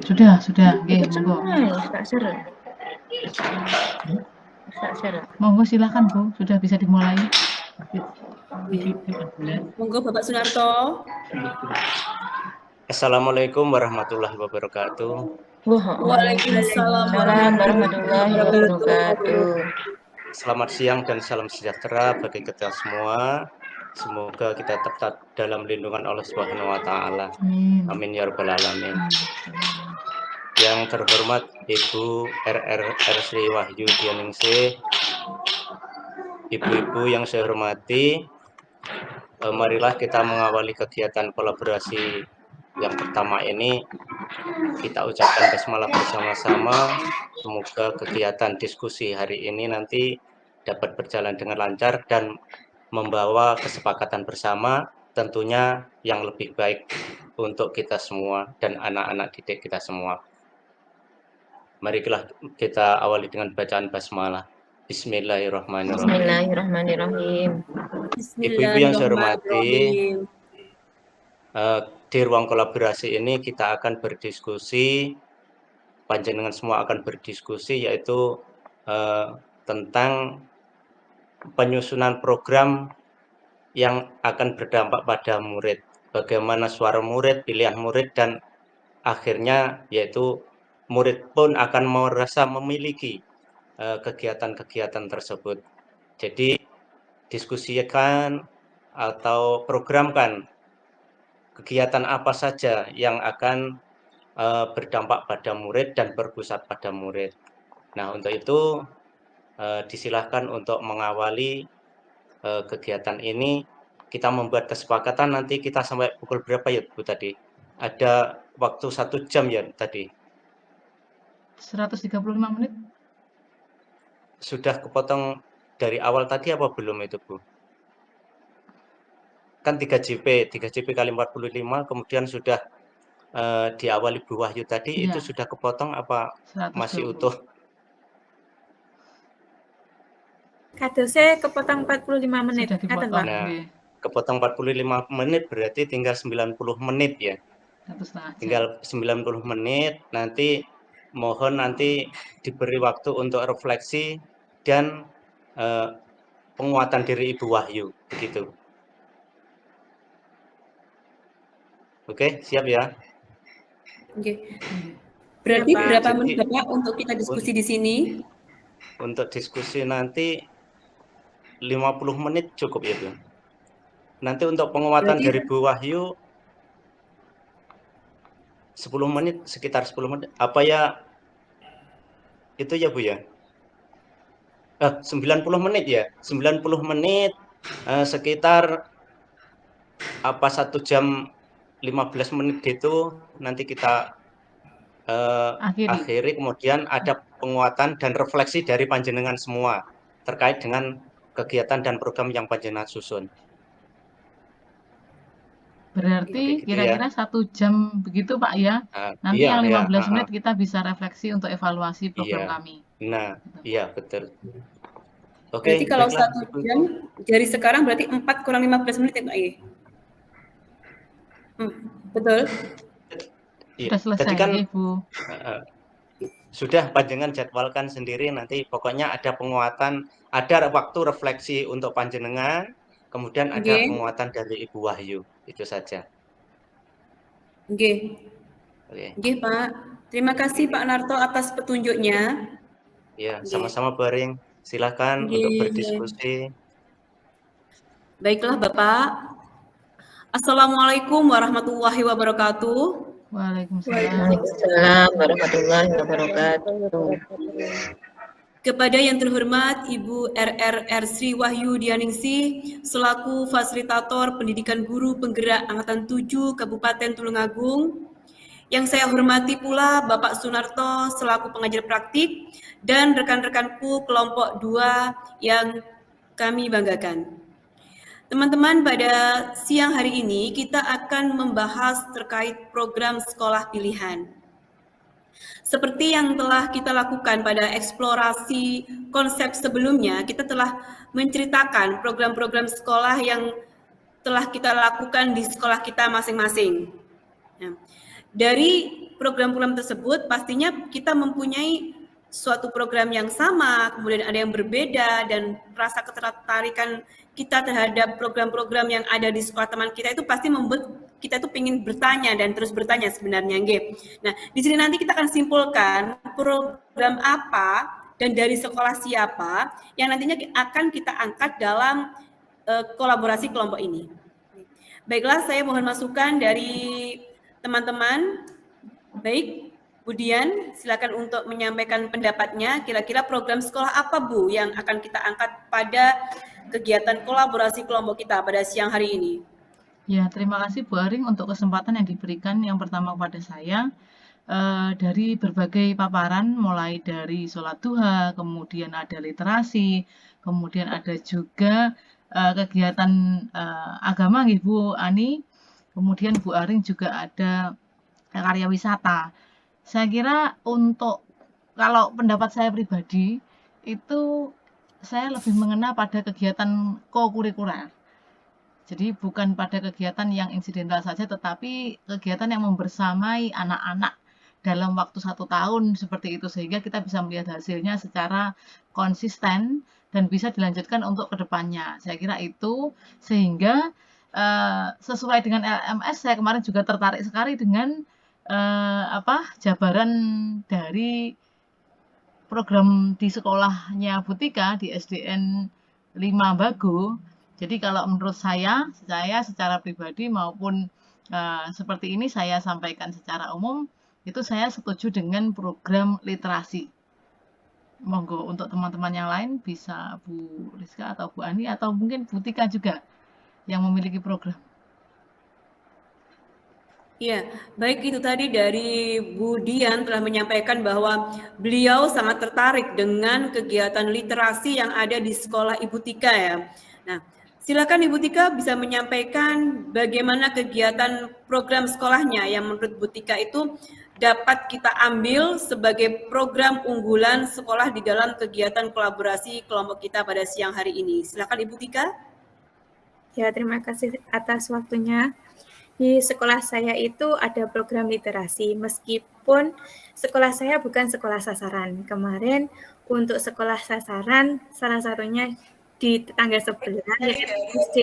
Sudah. Nggih, monggo. Monggo silakan Bu, sudah bisa dimulai. Monggo Bapak Sunarto. Assalamualaikum warahmatullahi wabarakatuh. Waalaikumsalam warahmatullahi wabarakatuh. Selamat siang dan salam sejahtera bagi kita semua. Semoga kita tetap dalam lindungan Allah Subhanahu wa taala. Amin ya rabbal alamin. Yang terhormat Ibu RR Sri Wahyu Dianingsih, ibu-ibu yang saya hormati, marilah kita mengawali kegiatan kolaborasi yang pertama ini. Kita ucapkan basmalah bersama-sama. Semoga kegiatan diskusi hari ini nanti dapat berjalan dengan lancar dan membawa kesepakatan bersama, tentunya yang lebih baik untuk kita semua dan anak-anak didik kita semua. Marilah kita awali dengan bacaan basmalah. Bismillahirrahmanirrahim. Ibu-ibu yang saya hormati, di ruang kolaborasi ini kita akan berdiskusi, panjenengan semua akan berdiskusi, yaitu tentang penyusunan program yang akan berdampak pada murid, bagaimana suara murid, pilihan murid, dan akhirnya yaitu murid pun akan merasa memiliki kegiatan-kegiatan tersebut. Jadi diskusikan atau programkan kegiatan apa saja yang akan berdampak pada murid dan berpusat pada murid. Nah, untuk itu disilahkan untuk mengawali kegiatan ini. Kita membuat kesepakatan nanti kita sampai pukul berapa ya Bu tadi? Ada waktu 1 jam ya tadi? 135 menit. Sudah kepotong dari awal tadi apa belum itu Bu? Kan 3JP kali 45, kemudian sudah diawali Bu Wahyu tadi, Ya. itu sudah kepotong apa 120. masih utuh? Kadose kepotong 45 menit. Sudah dipotong. Nah, kepotong 45 menit berarti tinggal 90 menit ya. 1,5 jam. Tinggal 90 menit, nanti mohon nanti diberi waktu untuk refleksi dan penguatan diri Ibu Wahyu, begitu. Oke, siap ya? Oke. Berarti berapa Jadi, menit Bapak untuk kita diskusi di sini? Untuk diskusi nanti 50 menit cukup ya Bu. Nanti untuk penguatan dari Bu Wahyu 10 menit, sekitar 10 menit. Apa ya? Itu ya Bu ya? 90 menit ya? 90 menit sekitar apa 1 jam 15 menit gitu nanti kita akhiri, kemudian ada penguatan dan refleksi dari panjenengan semua terkait dengan kegiatan dan program yang panjenengan susun. Berarti kira-kira 1 jam begitu Pak ya? Nanti Iya, yang 15 menit kita bisa refleksi untuk evaluasi program kami. Nah, iya betul. Oke, berarti kalau baiklah. 1 jam dari sekarang berarti 4 kurang 15 menit ya Pak ya? Betul? Sudah selesai tadi kan, Bu. Sudah panjenengan jadwalkan sendiri, nanti pokoknya ada penguatan, ada waktu refleksi untuk panjenengan, kemudian ada penguatan dari Ibu Wahyu, itu saja. Oke, Pak. Terima kasih Pak Narto atas petunjuknya. Ya, sama-sama Bu Aring. Silakan untuk berdiskusi. Baiklah Bapak. Assalamualaikum warahmatullahi wabarakatuh. Waalaikumsalam warahmatullahi wabarakatuh. Kepada yang terhormat Ibu RR Sri Wahyu Dianingsih selaku fasilitator pendidikan guru penggerak Angkatan 7 Kabupaten Tulungagung, yang saya hormati pula Bapak Sunarto selaku pengajar praktik dan rekan-rekanku kelompok 2 yang kami banggakan. Teman-teman, pada siang hari ini kita akan membahas terkait program sekolah pilihan. Seperti yang telah kita lakukan pada eksplorasi konsep sebelumnya, kita telah menceritakan program-program sekolah yang telah kita lakukan di sekolah kita masing-masing. Nah, dari program-program tersebut pastinya kita mempunyai suatu program yang sama, kemudian ada yang berbeda, dan rasa ketertarikan kita terhadap program-program yang ada di sekolah teman kita itu pasti membuat kita tuh ingin bertanya dan terus bertanya sebenarnya, nggih. Nah, di sini nanti kita akan simpulkan program apa dan dari sekolah siapa yang nantinya akan kita angkat dalam kolaborasi kelompok ini. Baiklah, saya mohon masukan dari teman-teman. Baik, Bu Dian, silakan untuk menyampaikan pendapatnya. Kira-kira program sekolah apa, Bu, yang akan kita angkat pada kegiatan kolaborasi kelompok kita pada siang hari ini? Ya, terima kasih Bu Aring untuk kesempatan yang diberikan yang pertama kepada saya. Dari berbagai paparan, mulai dari sholat duha, kemudian ada literasi, kemudian ada juga kegiatan agama, Bu Ani, kemudian Bu Aring juga ada karya wisata. Saya kira kalau pendapat saya pribadi, itu saya lebih mengena pada kegiatan kokurikuler. Jadi bukan pada kegiatan yang insidental saja, tetapi kegiatan yang membersamai anak-anak dalam waktu 1 tahun seperti itu, sehingga kita bisa melihat hasilnya secara konsisten dan bisa dilanjutkan untuk kedepannya. Saya kira itu, sehingga sesuai dengan LMS, saya kemarin juga tertarik sekali dengan jabaran dari program di sekolahnya Butika di SDN 5 Bago. Jadi kalau menurut saya secara pribadi maupun seperti ini saya sampaikan secara umum, itu saya setuju dengan program literasi. Monggo untuk teman-teman yang lain bisa Bu Rizka atau Bu Ani atau mungkin Butika juga yang memiliki program. Ya, baik, itu tadi dari Bu Dian telah menyampaikan bahwa beliau sangat tertarik dengan kegiatan literasi yang ada di sekolah Ibu Tika ya. Nah, silakan Ibu Tika bisa menyampaikan bagaimana kegiatan program sekolahnya yang menurut Bu Tika itu dapat kita ambil sebagai program unggulan sekolah di dalam kegiatan kolaborasi kelompok kita pada siang hari ini. Silakan Ibu Tika. Ya, terima kasih atas waktunya. Di sekolah saya itu ada program literasi, meskipun sekolah saya bukan sekolah sasaran. Kemarin untuk sekolah sasaran, salah satunya di tetangga sebelah, yaitu SD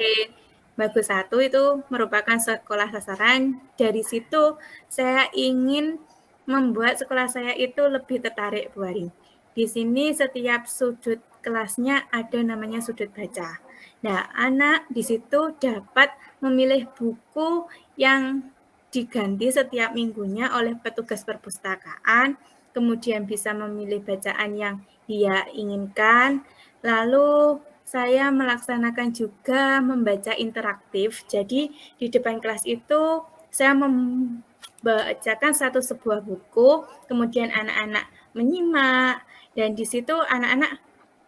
Bagus 1 itu merupakan sekolah sasaran. Dari situ saya ingin membuat sekolah saya itu lebih tertarik, Bu Aring. Di sini setiap sudut kelasnya ada namanya sudut baca. Nah, anak di situ dapat memilih buku yang diganti setiap minggunya oleh petugas perpustakaan, kemudian bisa memilih bacaan yang dia inginkan. Lalu saya melaksanakan juga membaca interaktif. Jadi di depan kelas itu saya membacakan sebuah buku, kemudian anak-anak menyimak, dan di situ anak-anak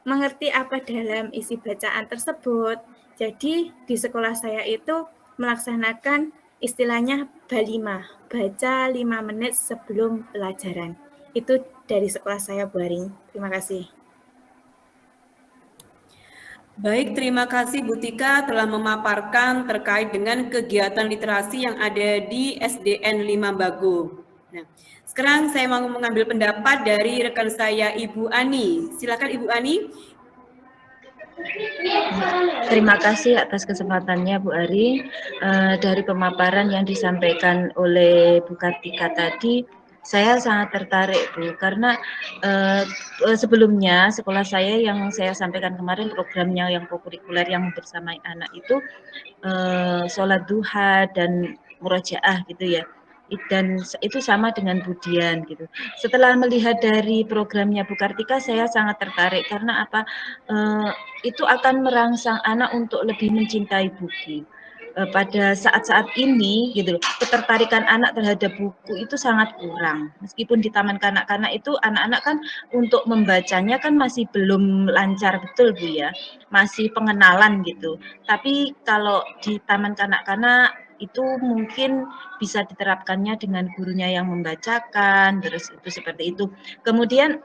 mengerti apa dalam isi bacaan tersebut. Jadi di sekolah saya itu melaksanakan istilahnya balima, baca 5 menit sebelum pelajaran. Itu dari sekolah saya, Bu Aring. Terima kasih. Baik, terima kasih Bu Tika telah memaparkan terkait dengan kegiatan literasi yang ada di SDN 5 Bago. Nah, sekarang saya mau mengambil pendapat dari rekan saya Ibu Ani. Silakan Ibu Ani. Terima kasih atas kesempatannya Bu Ari. Dari pemaparan yang disampaikan oleh Bu Kartika tadi, saya sangat tertarik Bu, karena sebelumnya sekolah saya yang saya sampaikan kemarin programnya yang kokurikuler yang membersamai anak itu sholat duha dan murojaah gitu ya. Dan itu sama dengan Bu Dian gitu. Setelah melihat dari programnya Bu Kartika, saya sangat tertarik karena apa? Itu akan merangsang anak untuk lebih mencintai buku. Pada saat-saat ini gitu, ketertarikan anak terhadap buku itu sangat kurang. Meskipun di taman kanak-kanak itu anak-anak kan untuk membacanya kan masih belum lancar betul Bu ya, masih pengenalan gitu. Tapi kalau di taman kanak-kanak itu mungkin bisa diterapkannya dengan gurunya yang membacakan, terus itu seperti itu. Kemudian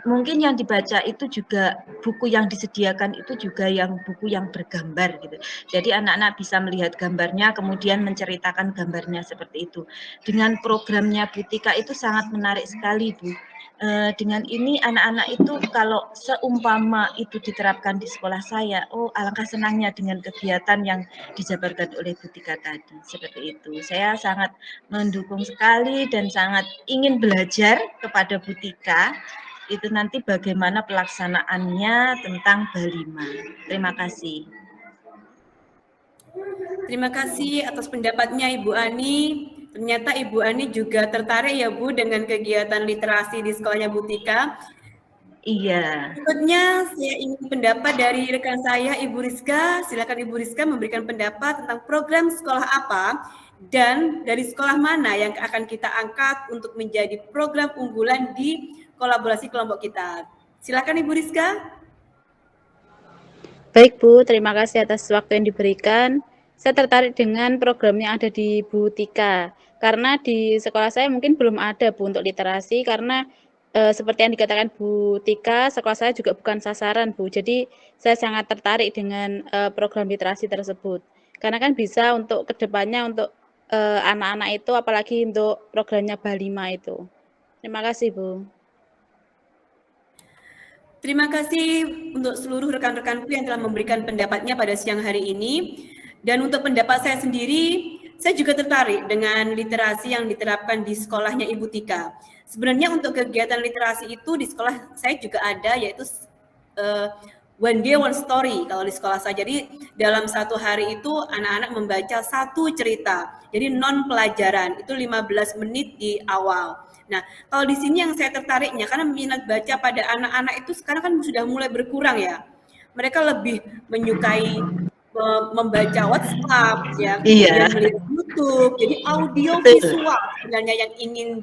Mungkin yang dibaca itu juga buku yang disediakan itu juga yang buku yang bergambar gitu. Jadi anak-anak bisa melihat gambarnya kemudian menceritakan gambarnya seperti itu. Dengan programnya Butika itu sangat menarik sekali, Bu. Dengan ini anak-anak itu kalau seumpama itu diterapkan di sekolah saya, oh alangkah senangnya dengan kegiatan yang dijabarkan oleh Butika tadi, seperti itu. Saya sangat mendukung sekali dan sangat ingin belajar kepada Butika itu nanti bagaimana pelaksanaannya tentang Balima. Terima kasih. Terima kasih atas pendapatnya Ibu Ani. Ternyata Ibu Ani juga tertarik ya Bu dengan kegiatan literasi di sekolahnya Butika. Iya. Berikutnya saya ingin pendapat dari rekan saya Ibu Rizka. Silakan Ibu Rizka memberikan pendapat tentang program sekolah apa dan dari sekolah mana yang akan kita angkat untuk menjadi program unggulan di kolaborasi kelompok kita. Silakan Ibu Rizka. Baik Bu, terima kasih atas waktu yang diberikan. Saya tertarik dengan program yang ada di Bu Tika, karena di sekolah saya mungkin belum ada Bu untuk literasi, karena seperti yang dikatakan Bu Tika, sekolah saya juga bukan sasaran Bu. Jadi saya sangat tertarik dengan program literasi tersebut, karena kan bisa untuk kedepannya untuk anak-anak itu, apalagi untuk programnya Balima itu. Terima kasih Bu. Terima kasih untuk seluruh rekan-rekanku yang telah memberikan pendapatnya pada siang hari ini. Dan untuk pendapat saya sendiri, saya juga tertarik dengan literasi yang diterapkan di sekolahnya Ibu Tika. Sebenarnya untuk kegiatan literasi itu di sekolah saya juga ada, yaitu one day one story kalau di sekolah saya. Jadi dalam satu hari itu anak-anak membaca satu cerita. Jadi non pelajaran, itu 15 menit di awal. Nah, kalau di sini yang saya tertariknya, karena minat baca pada anak-anak itu sekarang kan sudah mulai berkurang ya. Mereka lebih menyukai membaca WhatsApp, ya, kemudian melihat YouTube. Jadi audio visual sebenarnya yang ingin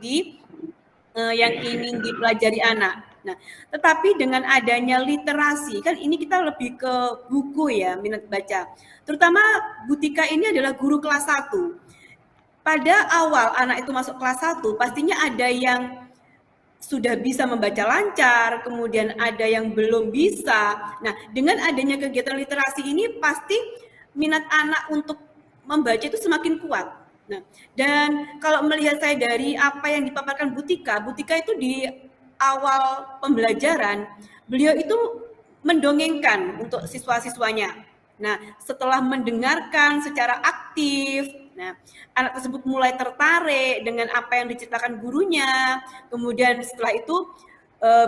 dipelajari anak. Nah, tetapi dengan adanya literasi, kan ini kita lebih ke buku ya, minat baca. Terutama Butika ini adalah guru kelas 1. Pada awal anak itu masuk kelas 1, pastinya ada yang sudah bisa membaca lancar, kemudian ada yang belum bisa. Nah, dengan adanya kegiatan literasi ini, pasti minat anak untuk membaca itu semakin kuat. Nah, dan kalau melihat saya dari apa yang dipaparkan Butika itu di awal pembelajaran, beliau itu mendongengkan untuk siswa-siswanya. Nah, setelah mendengarkan secara aktif, nah, anak tersebut mulai tertarik dengan apa yang diceritakan gurunya. Kemudian setelah itu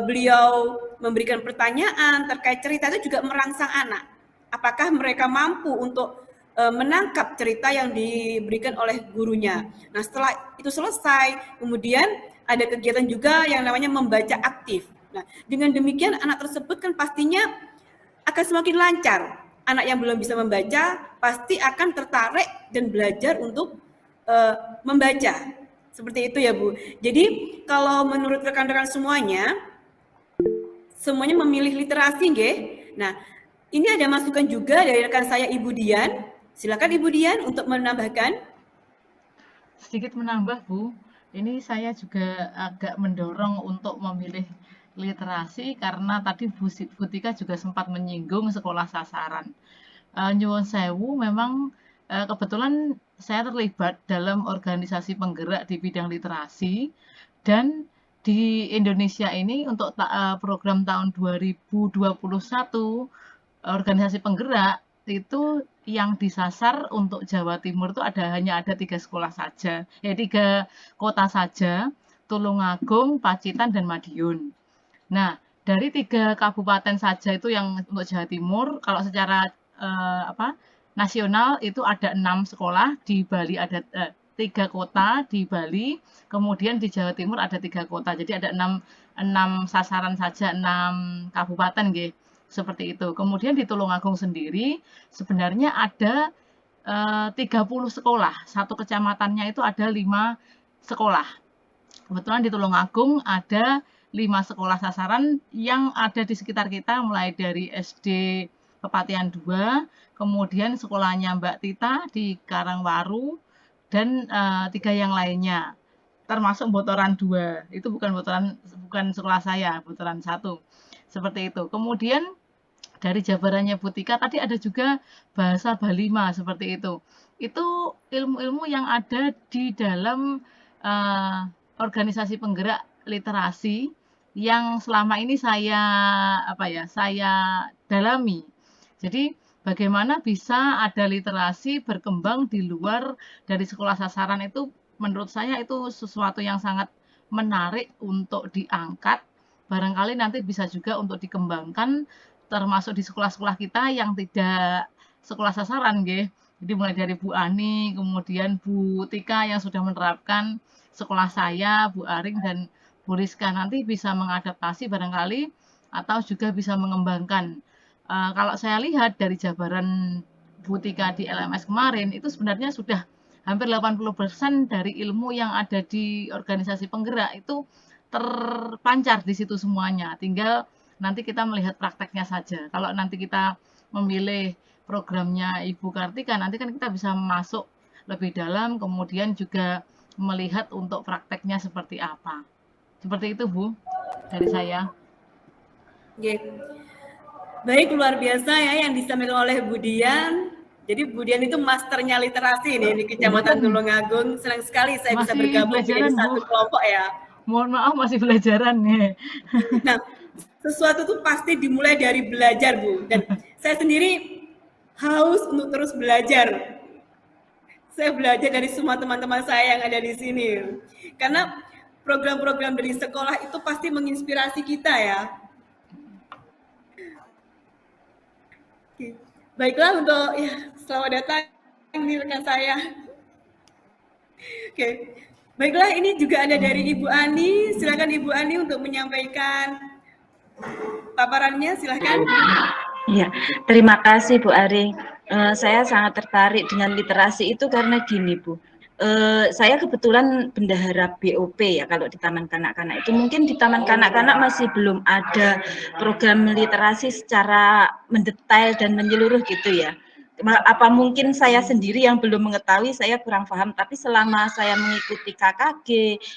beliau memberikan pertanyaan terkait cerita itu juga merangsang anak. Apakah mereka mampu untuk menangkap cerita yang diberikan oleh gurunya. Nah, setelah itu selesai, kemudian ada kegiatan juga yang namanya membaca aktif. Nah, dengan demikian anak tersebut kan pastinya akan semakin lancar. Anak yang belum bisa membaca pasti akan tertarik dan belajar untuk membaca. Seperti itu ya Bu. Jadi kalau menurut rekan-rekan semuanya memilih literasi nggih. Nah, ini ada masukan juga dari rekan saya Ibu Dian. Silakan Ibu Dian untuk menambahkan. Sedikit menambah Bu, ini saya juga agak mendorong untuk memilih literasi karena tadi Bu Tika juga sempat menyinggung sekolah sasaran. Nyuwun sewu, memang kebetulan saya terlibat dalam organisasi penggerak di bidang literasi, dan di Indonesia ini untuk program tahun 2021 organisasi penggerak itu yang disasar untuk Jawa Timur itu hanya ada 3 sekolah saja, 3 kota saja, Tulungagung, Pacitan, dan Madiun. Nah, dari 3 kabupaten saja itu yang untuk Jawa Timur, kalau secara nasional itu ada 6 sekolah, di Bali ada 3 kota di Bali, kemudian di Jawa Timur ada 3 kota. Jadi ada 6 sasaran saja, 6 kabupaten nggih. Seperti itu. Kemudian di Tulungagung sendiri sebenarnya ada 30 sekolah. Satu kecamatannya itu ada 5 sekolah. Kebetulan di Tulungagung ada 5 sekolah sasaran yang ada di sekitar kita, mulai dari SD Pepatihan 2, kemudian sekolahnya Mbak Tita di Karangwaru, dan 3 yang lainnya. termasuk botoran 2. Itu bukan sekolah saya, botoran 1. Seperti itu. Kemudian dari jabarannya Bu Tika tadi ada juga bahasa Balima seperti itu. Itu ilmu-ilmu yang ada di dalam organisasi penggerak literasi yang selama ini saya dalami. Jadi bagaimana bisa ada literasi berkembang di luar dari sekolah sasaran itu menurut saya itu sesuatu yang sangat menarik untuk diangkat. Barangkali nanti bisa juga untuk dikembangkan termasuk di sekolah-sekolah kita yang tidak sekolah sasaran nggih. Jadi mulai dari Bu Ani, kemudian Bu Tika yang sudah menerapkan, sekolah saya, Bu Aring dan Bu Rizka nanti bisa mengadaptasi barangkali atau juga bisa mengembangkan. Kalau saya lihat dari jabaran Bu Tika di LMS kemarin itu sebenarnya sudah hampir 80% dari ilmu yang ada di organisasi penggerak itu terpancar di situ semuanya. Tinggal nanti kita melihat prakteknya saja. Kalau nanti kita memilih programnya Ibu Kartika, nanti kan kita bisa masuk lebih dalam, kemudian juga melihat untuk prakteknya seperti apa. Seperti itu, Bu, dari saya. Oke. Baik, luar biasa ya yang disampaikan oleh Bu Dian. Jadi Bu Dian itu masternya literasi nih di Kecamatan Tulungagung. Senang sekali saya bisa bergabung menjadi satu kelompok ya. Mohon maaf, masih belajaran nih. Nah, sesuatu tuh pasti dimulai dari belajar, Bu. Dan saya sendiri haus untuk terus belajar. Saya belajar dari semua teman-teman saya yang ada di sini. Karena program-program dari sekolah itu pasti menginspirasi kita ya. Baiklah untuk selamat datang di rekan saya. Oke. Baiklah, ini juga ada dari Ibu Ani. Silakan Ibu Ani untuk menyampaikan paparannya, silakan. Iya, terima kasih Bu Aring. Saya sangat tertarik dengan literasi itu karena gini Bu. Saya kebetulan bendahara BOP ya kalau di Taman Kanak-Kanak itu. Mungkin di Taman Kanak-Kanak masih belum ada program literasi secara mendetail dan menyeluruh gitu ya. Apa mungkin saya sendiri yang belum mengetahui, saya kurang paham, tapi selama saya mengikuti KKG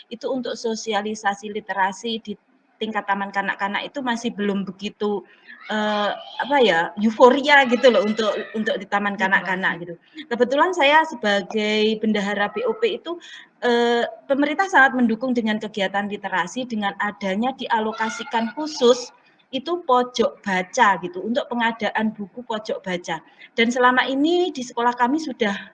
itu untuk sosialisasi literasi di tingkat Taman Kanak-Kanak itu masih belum begitu euforia gitu loh untuk di Taman Kanak-Kanak gitu. Kebetulan saya sebagai bendahara BOP itu pemerintah sangat mendukung dengan kegiatan literasi dengan adanya dialokasikan khusus itu pojok baca gitu untuk pengadaan buku pojok baca. Dan selama ini di sekolah kami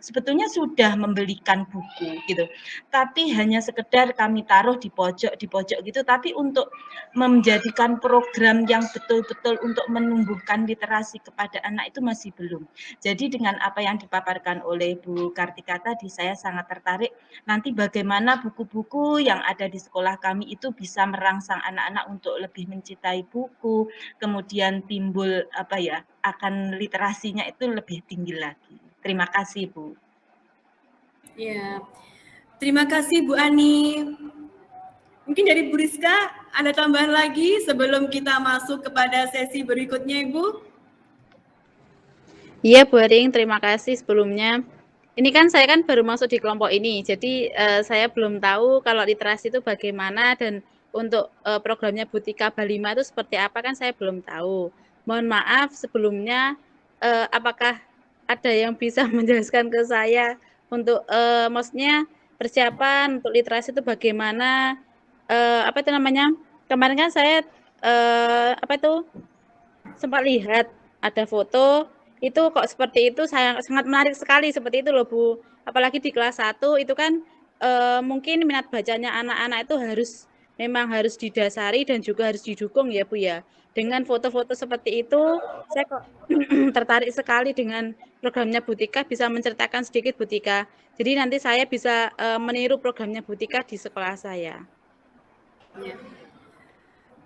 sebetulnya sudah membelikan buku gitu. Tapi hanya sekedar kami taruh di pojok gitu, tapi untuk menjadikan program yang betul-betul untuk menumbuhkan literasi kepada anak itu masih belum. Jadi dengan apa yang dipaparkan oleh Bu Kartika tadi, saya sangat tertarik nanti bagaimana buku-buku yang ada di sekolah kami itu bisa merangsang anak-anak untuk lebih mencintai buku, kemudian timbul akan literasinya itu lebih tinggi lagi. Terima kasih Bu. Ya, terima kasih Bu Ani. Mungkin dari Bu Rizka ada tambahan lagi sebelum kita masuk kepada sesi berikutnya, Ibu? Iya Bu Aring, terima kasih sebelumnya. Ini kan saya baru masuk di kelompok ini, jadi saya belum tahu kalau literasi itu bagaimana dan untuk programnya Bu Tika Balima itu seperti apa kan saya belum tahu. Mohon maaf sebelumnya, apakah ada yang bisa menjelaskan ke saya untuk maksudnya persiapan untuk literasi itu bagaimana? Kemarin kan saya sempat lihat ada foto itu kok seperti itu, sangat menarik sekali seperti itu loh Bu. Apalagi di kelas 1 itu kan mungkin minat bacanya anak-anak itu memang harus didasari dan juga harus didukung ya Bu ya. Dengan foto-foto seperti itu saya kok tertarik sekali dengan programnya Bu Tika, bisa menceritakan sedikit Bu Tika. Jadi nanti saya bisa meniru programnya Bu Tika di sekolah saya. Ya.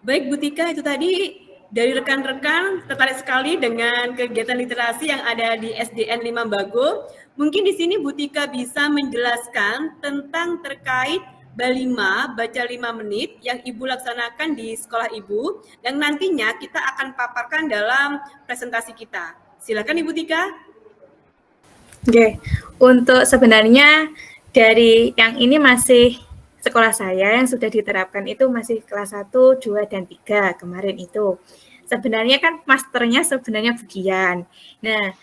Baik Bu Tika, itu tadi dari rekan-rekan tertarik sekali dengan kegiatan literasi yang ada di SDN 5 Bago. Mungkin di sini Bu Tika bisa menjelaskan tentang terkait Balima baca 5 menit yang Ibu laksanakan di sekolah Ibu yang nantinya kita akan paparkan dalam presentasi kita. Silakan Ibu Tika. Oke, untuk sebenarnya dari yang ini masih sekolah saya yang sudah diterapkan itu masih kelas 1, 2, dan 3 kemarin itu. Sebenarnya kan masternya sebenarnya Budian. Nah,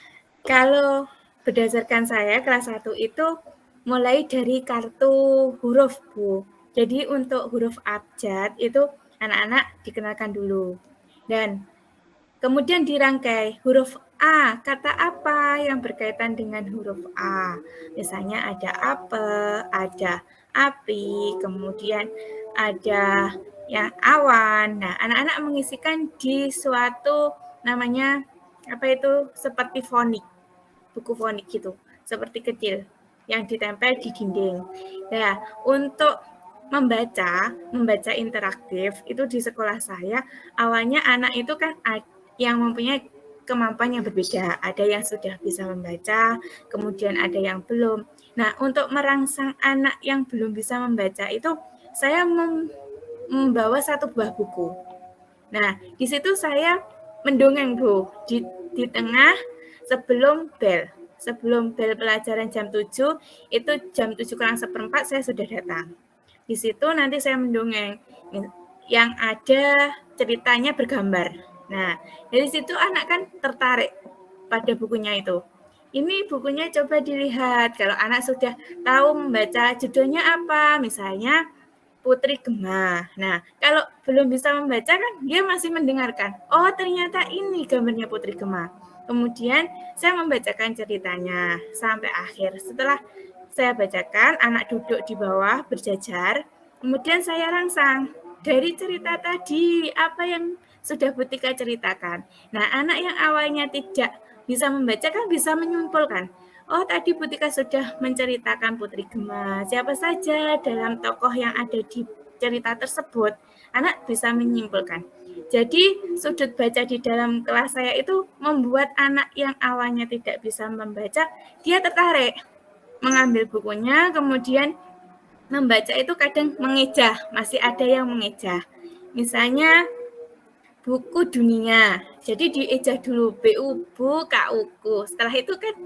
kalau berdasarkan saya kelas 1 itu mulai dari kartu huruf, Bu. Jadi untuk huruf abjad itu anak-anak dikenalkan dulu. Dan kemudian dirangkai huruf A, kata apa yang berkaitan dengan huruf A? Misalnya ada apel, ada api, kemudian ada yang awan. Nah, anak-anak mengisikan di suatu namanya apa itu seperti fonik, buku fonik gitu, seperti kecil yang ditempel di dinding. Nah, untuk membaca interaktif itu di sekolah saya awalnya anak itu kan yang mempunyai kemampuan yang berbeda. Ada yang sudah bisa membaca, kemudian ada yang belum. Nah, untuk merangsang anak yang belum bisa membaca itu saya membawa satu buah buku. Nah, di situ saya mendongeng, Bu, di tengah sebelum bel. Sebelum bel pelajaran jam 7, itu jam 7 kurang seperempat saya sudah datang. Di situ nanti saya mendongeng yang ada ceritanya bergambar. Nah, dari situ anak kan tertarik pada bukunya itu. Ini bukunya coba dilihat. Kalau anak sudah tahu membaca judulnya apa, misalnya Putri Gema. Nah, kalau belum bisa membaca kan dia masih mendengarkan. Oh, ternyata ini gambarnya Putri Gema. Kemudian saya membacakan ceritanya sampai akhir. Setelah saya bacakan, anak duduk di bawah berjajar. Kemudian saya rangsang dari cerita tadi apa yang sudah Butika ceritakan. Nah, anak yang awalnya tidak bisa membaca kan bisa menyimpulkan. Oh, tadi Butika sudah menceritakan Putri Gema. Siapa saja dalam tokoh yang ada di cerita tersebut, anak bisa menyimpulkan. Jadi, sudut baca di dalam kelas saya itu membuat anak yang awalnya tidak bisa membaca, dia tertarik mengambil bukunya, kemudian membaca itu kadang mengejah, masih ada yang mengejah. Misalnya, buku dunia. Jadi diejah dulu BU, Bu, KU-ku. Setelah itu kan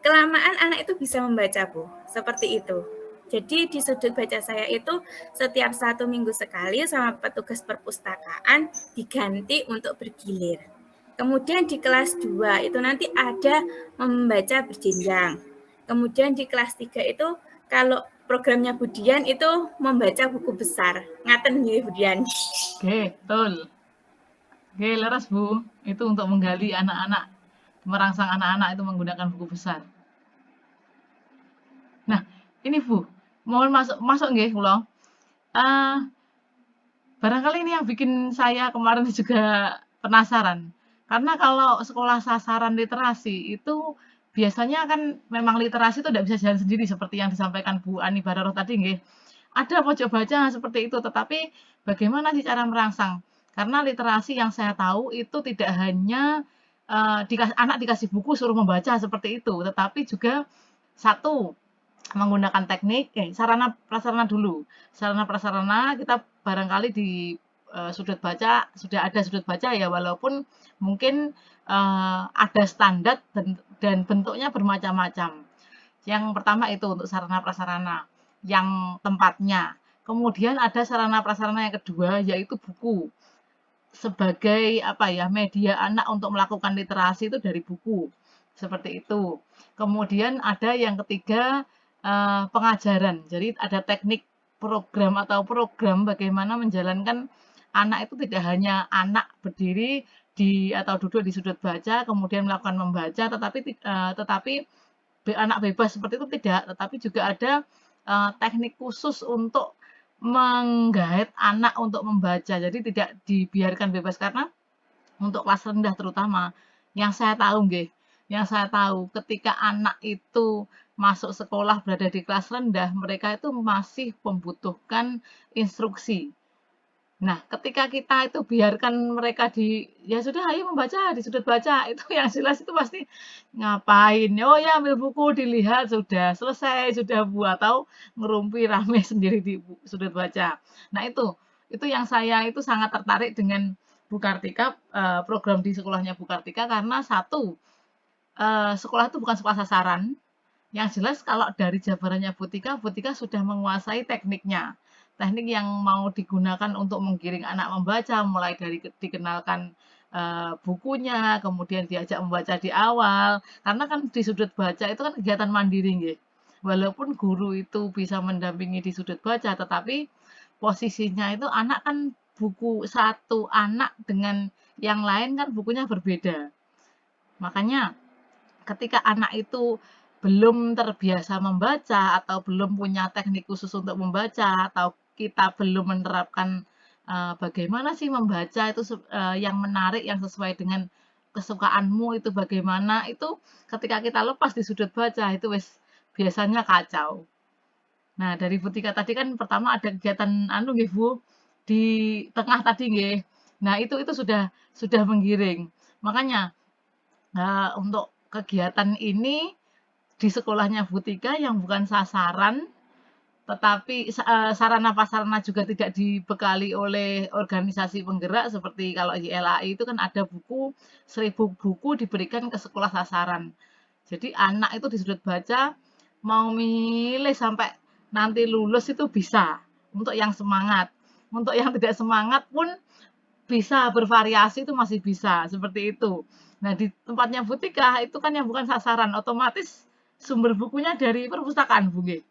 kelamaan anak itu bisa membaca, Bu. Seperti itu. Jadi di sudut baca saya itu setiap 1 minggu sekali sama petugas perpustakaan diganti untuk bergilir. Kemudian di kelas 2 itu nanti ada membaca berjenjang. Kemudian di kelas 3 itu kalau programnya Budian itu membaca buku besar. Ngaten nih Budian. Oke, betul. Oke, leres Bu. Itu untuk menggali anak-anak, merangsang anak-anak itu menggunakan buku besar. Nah, ini Bu, mohon masuk nggih kula. Barangkali ini yang bikin saya kemarin juga penasaran. Karena kalau sekolah sasaran literasi itu biasanya kan memang literasi itu tidak bisa jalan sendiri seperti yang disampaikan Bu Ani Bararoh tadi nggih. Ada pojok baca seperti itu, tetapi bagaimana sih cara merangsang? Karena literasi yang saya tahu itu tidak hanya anak dikasih buku suruh membaca seperti itu, tetapi juga satu menggunakan teknik sarana prasarana dulu. Sarana prasarana kita barangkali di sudut baca sudah ada sudut baca ya walaupun mungkin ada standar dan bentuknya bermacam-macam. Yang pertama itu untuk sarana prasarana yang tempatnya. Kemudian ada sarana prasarana yang kedua yaitu buku. Sebagai apa ya, media anak untuk melakukan literasi itu dari buku. Seperti itu. Kemudian ada yang ketiga pengajaran. Jadi ada teknik program atau program bagaimana menjalankan anak itu tidak hanya anak berdiri atau duduk di sudut baca kemudian melakukan membaca tetapi anak bebas seperti itu tidak, tetapi juga ada teknik khusus untuk menggait anak untuk membaca. Jadi tidak dibiarkan bebas karena untuk kelas rendah terutama yang saya tahu nggih, yang saya tahu ketika anak itu masuk sekolah berada di kelas rendah, mereka itu masih membutuhkan instruksi. Nah, ketika kita itu biarkan mereka ya sudah ayo membaca di sudut baca, itu yang jelas itu pasti ngapain, oh ya ambil buku dilihat sudah selesai, sudah Bu, atau ngerumpi rame sendiri di sudut baca. Nah itu yang saya itu sangat tertarik dengan Bu Kartika, program di sekolahnya Bu Kartika karena satu, sekolah itu bukan sekolah sasaran, yang jelas kalau dari jabarannya Butika sudah menguasai tekniknya. teknik yang mau digunakan untuk menggiring anak membaca, mulai dari dikenalkan bukunya, kemudian diajak membaca di awal, karena kan di sudut baca itu kan kegiatan mandiri nggih. Walaupun guru itu bisa mendampingi di sudut baca, tetapi posisinya itu anak kan satu anak dengan yang lain kan bukunya berbeda. Makanya ketika anak itu belum terbiasa membaca atau belum punya teknik khusus untuk membaca atau kita belum menerapkan bagaimana sih membaca itu yang menarik, yang sesuai dengan kesukaanmu itu bagaimana, itu ketika kita lepas di sudut baca itu biasanya kacau. Nah, dari Butika tadi kan pertama ada kegiatan anu nggih Bu, di tengah tadi nggih. Nah, itu sudah menggiring. Makanya untuk kegiatan ini di sekolahnya Butika yang bukan sasaran, tetapi sarana prasarana juga tidak dibekali oleh organisasi penggerak seperti kalau di LAI itu kan ada 1.000 buku diberikan ke sekolah sasaran. Jadi anak itu di sudut baca mau milih sampai nanti lulus itu bisa untuk yang semangat. Untuk yang tidak semangat pun bisa bervariasi itu masih bisa seperti itu. Nah, di tempatnya Butika itu kan yang bukan sasaran, otomatis sumber bukunya dari perpustakaan, Bu nggih.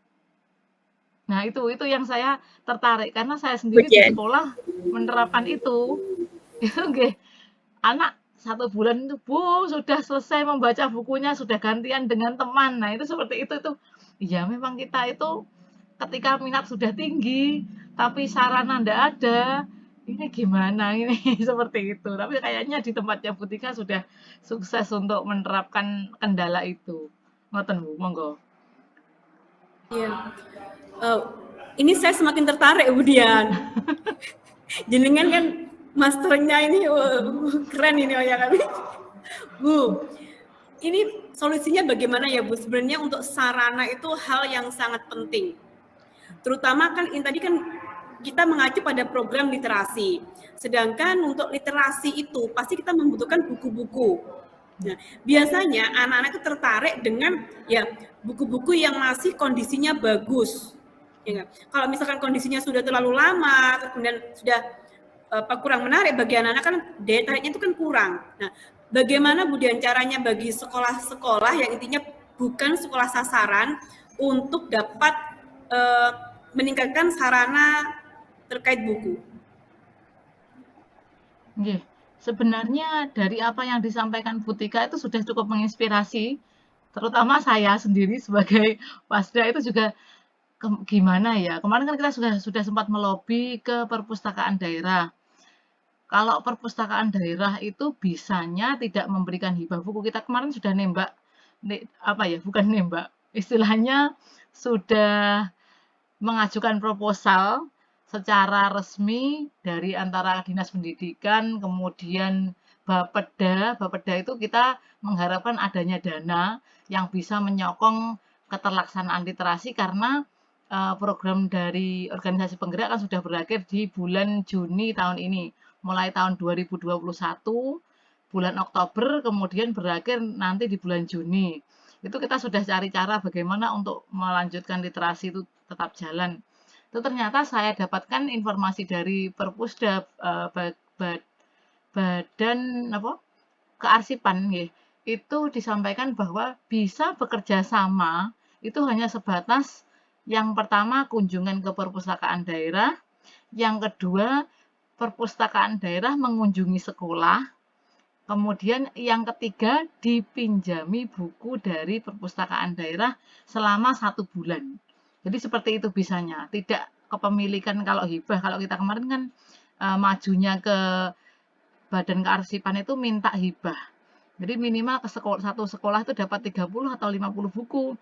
Nah, itu yang saya tertarik karena saya sendiri di sekolah menerapkan itu. Itu nggih. Anak 1 bulan itu, Bu, sudah selesai membaca bukunya, sudah gantian dengan teman. Nah, itu seperti itu. Ya, memang kita itu ketika minat sudah tinggi, tapi sarana ndak ada, ini gimana ini? Seperti itu. Tapi kayaknya di tempatnya Butika sudah sukses untuk menerapkan kendala itu. Ngoten Bu, monggo. Iya. Ini saya semakin tertarik, Bu Dian. Jenengan kan masternya ini keren ini ya kan. Bu, ini solusinya bagaimana ya Bu? Sebenarnya untuk sarana itu hal yang sangat penting. Terutama kan ini tadi kan kita mengacu pada program literasi. Sedangkan untuk literasi itu pasti kita membutuhkan buku-buku. Nah, biasanya anak-anak itu tertarik dengan ya buku-buku yang masih kondisinya bagus. Ya, kalau misalkan kondisinya sudah terlalu lama, kemudian sudah kurang menarik bagi anak-anak kan daya tariknya itu kan kurang. Nah, bagaimana Bu Dian caranya bagi sekolah-sekolah yang intinya bukan sekolah sasaran untuk dapat meningkatkan sarana terkait buku? Nggih. Sebenarnya dari apa yang disampaikan Butika itu sudah cukup menginspirasi, terutama saya sendiri sebagai Wasda itu juga gimana ya, kemarin kan kita sudah sempat melobi ke perpustakaan daerah. Kalau perpustakaan daerah itu bisanya tidak memberikan hibah buku. Kita kemarin sudah bukan nembak, istilahnya sudah mengajukan proposal secara resmi dari antara Dinas Pendidikan, kemudian Bapeda itu kita mengharapkan adanya dana yang bisa menyokong keterlaksanaan literasi karena program dari organisasi penggerak kan sudah berakhir di bulan Juni tahun ini. Mulai tahun 2021, bulan Oktober, kemudian berakhir nanti di bulan Juni. Itu kita sudah cari cara bagaimana untuk melanjutkan literasi itu tetap jalan. Itu ternyata saya dapatkan informasi dari Perpusda Badan Kearsipan nggih. Itu disampaikan bahwa bisa bekerja sama itu hanya sebatas yang pertama kunjungan ke perpustakaan daerah, yang kedua perpustakaan daerah mengunjungi sekolah, kemudian yang ketiga dipinjami buku dari perpustakaan daerah selama 1 bulan. Jadi seperti itu bisanya, tidak kepemilikan kalau hibah. Kalau kita kemarin kan majunya ke Badan Kearsipan itu minta hibah. Jadi minimal satu sekolah itu dapat 30 atau 50 buku.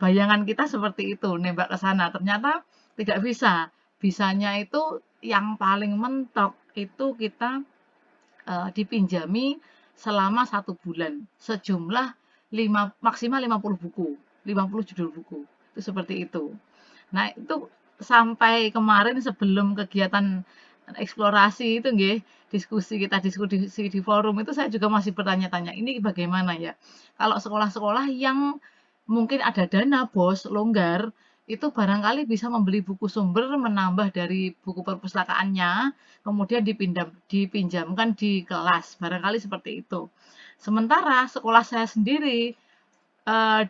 Bayangan kita seperti itu, nembak ke sana. Ternyata tidak bisa. Bisanya itu yang paling mentok itu kita dipinjami selama 1 bulan. Sejumlah maksimal 50 buku, 50 judul buku. Itu seperti itu. Nah, itu sampai kemarin sebelum kegiatan eksplorasi itu nggih, diskusi di forum itu saya juga masih bertanya-tanya, ini bagaimana ya? Kalau sekolah-sekolah yang mungkin ada dana bos longgar, itu barangkali bisa membeli buku sumber, menambah dari buku perpustakaannya, kemudian dipinjamkan di kelas, barangkali seperti itu. Sementara sekolah saya sendiri,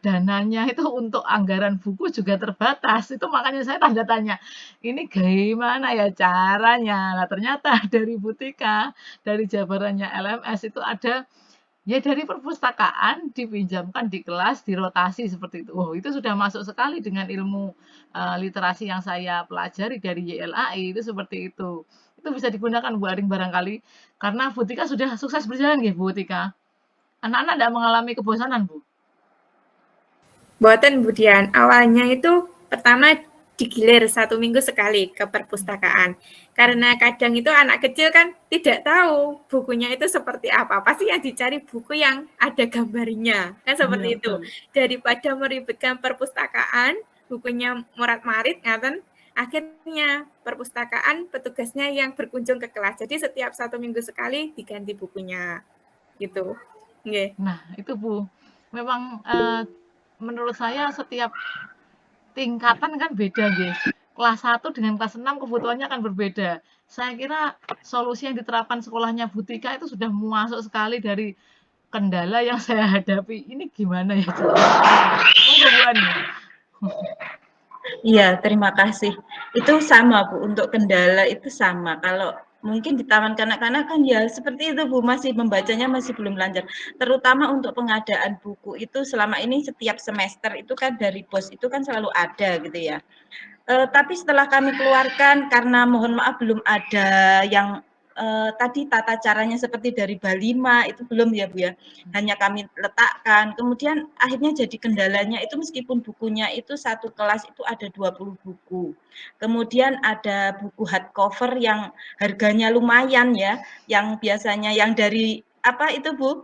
dananya itu untuk anggaran buku juga terbatas, itu makanya saya tanda tanya, ini gimana ya caranya? Nah, ternyata dari Butika, dari jabarannya LMS itu ada ya dari perpustakaan dipinjamkan di kelas, dirotasi seperti itu. Oh, itu sudah masuk sekali dengan ilmu literasi yang saya pelajari dari YLAI itu seperti itu. Itu bisa digunakan Bu Aring barangkali karena Bu Tika sudah sukses berjalan ya Bu Tika. Anak-anak tidak mengalami kebosanan Bu. Buatan Budian, awalnya itu pertama digilir 1 minggu sekali ke perpustakaan. Karena kadang itu anak kecil kan tidak tahu bukunya itu seperti apa. Pasti yang dicari buku yang ada gambarnya. Kan seperti itu. Daripada meribetkan perpustakaan, bukunya morat-marit, ngaten, akhirnya perpustakaan petugasnya yang berkunjung ke kelas. Jadi setiap 1 minggu sekali diganti bukunya. Gitu. Okay. Nah, itu Bu. Memang menurut saya setiap tingkatan kan beda, guys. Kelas 1 dengan kelas 6 kebutuhannya akan berbeda. Saya kira solusi yang diterapkan sekolahnya Butika itu sudah masuk sekali dari kendala yang saya hadapi. Ini gimana ya? Iya, terima kasih. Itu sama Bu, untuk kendala itu sama. Kalau mungkin di taman kanak-kanak kan ya seperti itu Bu, masih membacanya masih belum lancar. Terutama untuk pengadaan buku itu selama ini setiap semester itu kan dari BOS itu kan selalu ada gitu ya. Tapi setelah kami keluarkan karena mohon maaf belum ada yang tadi tata caranya seperti dari Balima itu belum ya Bu ya, hanya kami letakkan. Kemudian akhirnya jadi kendalanya itu meskipun bukunya itu satu kelas itu ada 20 buku. Kemudian ada buku hardcover yang harganya lumayan ya, yang biasanya yang dari apa itu Bu?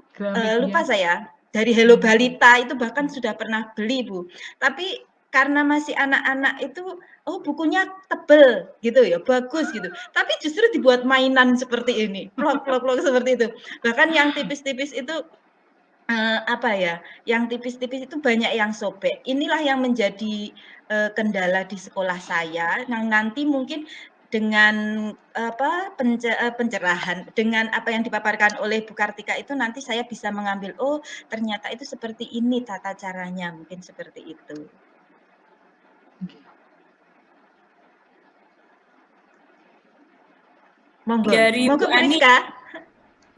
Lupa saya. Dari Hello Balita itu bahkan sudah pernah beli Bu. Tapi karena masih anak-anak itu oh bukunya tebel gitu ya, bagus gitu. Tapi justru dibuat mainan seperti ini, plok-plok seperti itu. Bahkan yang tipis-tipis itu apa ya? Yang tipis-tipis itu banyak yang sobek. Inilah yang menjadi kendala di sekolah saya. Yang nanti mungkin dengan apa pencerahan dengan apa yang dipaparkan oleh Bu Kartika itu nanti saya bisa mengambil oh ternyata itu seperti ini tata caranya, mungkin seperti itu. Monggo. Dari Monggo Bu Ani,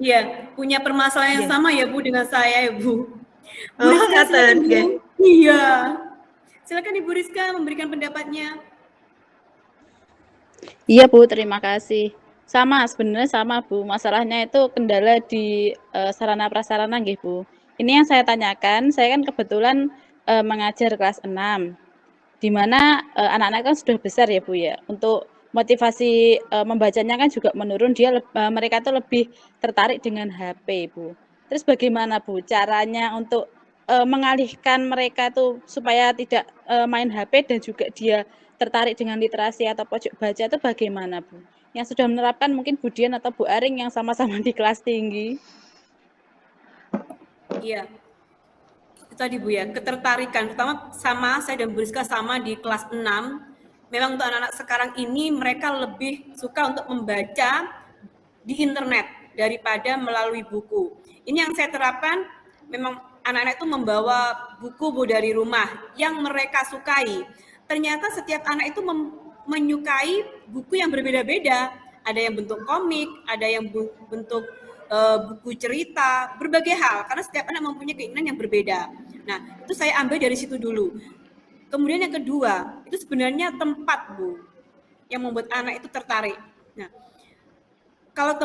ya punya permasalahan yang yeah. sama ya Bu dengan saya ya Bu. Bu Oh, Rizka, silakan Bu. okay. Iya. Silakan Ibu Rizka memberikan pendapatnya. Iya Bu, terima kasih. Sama, sebenarnya sama Bu. Masalahnya itu kendala di sarana prasarana nggih Bu. Ini yang saya tanyakan, saya kan kebetulan mengajar kelas 6. Di mana anak-anak kan sudah besar ya Bu ya. Untuk motivasi membacanya kan juga menurun, mereka tuh lebih tertarik dengan HP Bu. Terus bagaimana Bu caranya untuk mengalihkan mereka tuh supaya tidak main HP dan juga dia tertarik dengan literasi atau pojok baca itu bagaimana Bu? Yang sudah menerapkan mungkin Bu Dian atau Bu Aring yang sama-sama di kelas tinggi. Iya. Itu tadi Bu ya, ketertarikan. Pertama sama saya dan Bu Rizka sama di kelas 6. Memang untuk anak-anak sekarang ini mereka lebih suka untuk membaca di internet daripada melalui buku. Ini yang saya terapkan, memang anak-anak itu membawa buku Bu dari rumah yang mereka sukai. Ternyata setiap anak itu menyukai buku yang berbeda-beda. Ada yang bentuk komik, ada yang bentuk buku cerita, berbagai hal. Karena setiap anak mempunyai keinginan yang berbeda. Nah, itu saya ambil dari situ dulu. Kemudian yang kedua, itu sebenarnya tempat Bu yang membuat anak itu tertarik. Nah, kalau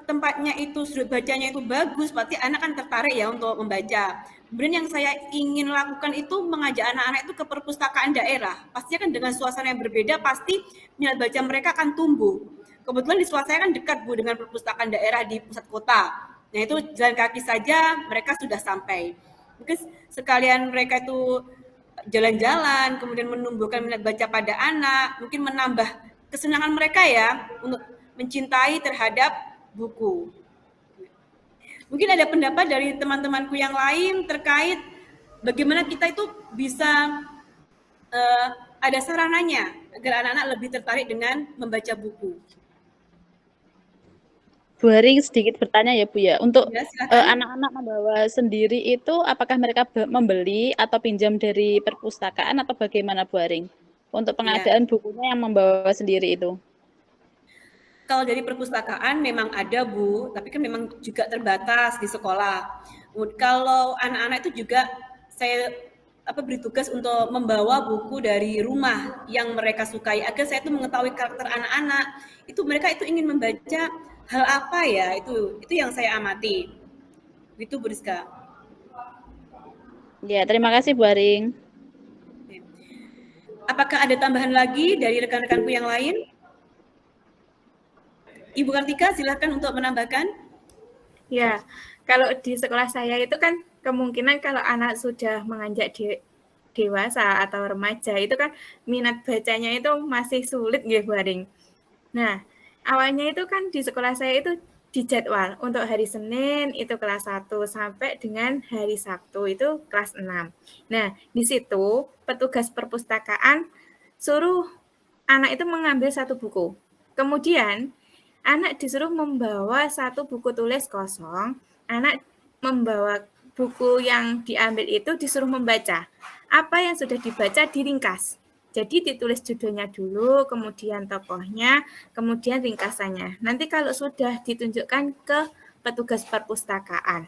tempatnya itu sudut bacanya itu bagus, berarti anak kan tertarik ya untuk membaca. Kemudian yang saya ingin lakukan itu mengajak anak-anak itu ke perpustakaan daerah. Pastinya kan dengan suasana yang berbeda, pasti minat baca mereka akan tumbuh. Kebetulan di sekolah saya kan dekat Bu dengan perpustakaan daerah di pusat kota. Nah itu jalan kaki saja mereka sudah sampai. Mungkin sekalian mereka itu jalan-jalan, kemudian menumbuhkan minat baca pada anak, mungkin menambah kesenangan mereka ya untuk mencintai terhadap buku. Mungkin ada pendapat dari teman-temanku yang lain terkait bagaimana kita itu bisa ada sarananya agar anak-anak lebih tertarik dengan membaca buku. Bu Haring sedikit bertanya ya Bu ya, untuk Ya, silakan. anak-anak membawa sendiri itu apakah mereka membeli atau pinjam dari perpustakaan atau bagaimana Bu Haring? Untuk Ya. pengadaan bukunya yang membawa sendiri itu. Kalau dari perpustakaan memang ada Bu, tapi kan memang juga terbatas di sekolah. Kalau anak-anak itu juga saya beri tugas untuk membawa buku dari rumah yang mereka sukai agar saya itu mengetahui karakter anak-anak. Itu mereka itu ingin membaca hal apa ya? Itu yang saya amati. Itu Bu Rizka. Ya, terima kasih Bu Haring. Apakah ada tambahan lagi dari rekan-rekanku yang lain? Ibu Kartika, silakan untuk menambahkan. Ya, kalau di sekolah saya itu kan kemungkinan kalau anak sudah menganjak dewasa atau remaja itu kan minat bacanya itu masih sulit ya Bu Haring. Nah, awalnya itu kan di sekolah saya itu dijadwal untuk hari Senin itu kelas 1 sampai dengan hari Sabtu itu kelas 6. Nah, di situ petugas perpustakaan suruh anak itu mengambil satu buku. Kemudian anak disuruh membawa satu buku tulis kosong, anak membawa buku yang diambil itu disuruh membaca. Apa yang sudah dibaca diringkas. Jadi ditulis judulnya dulu, kemudian tokohnya, kemudian ringkasannya. Nanti kalau sudah ditunjukkan ke petugas perpustakaan.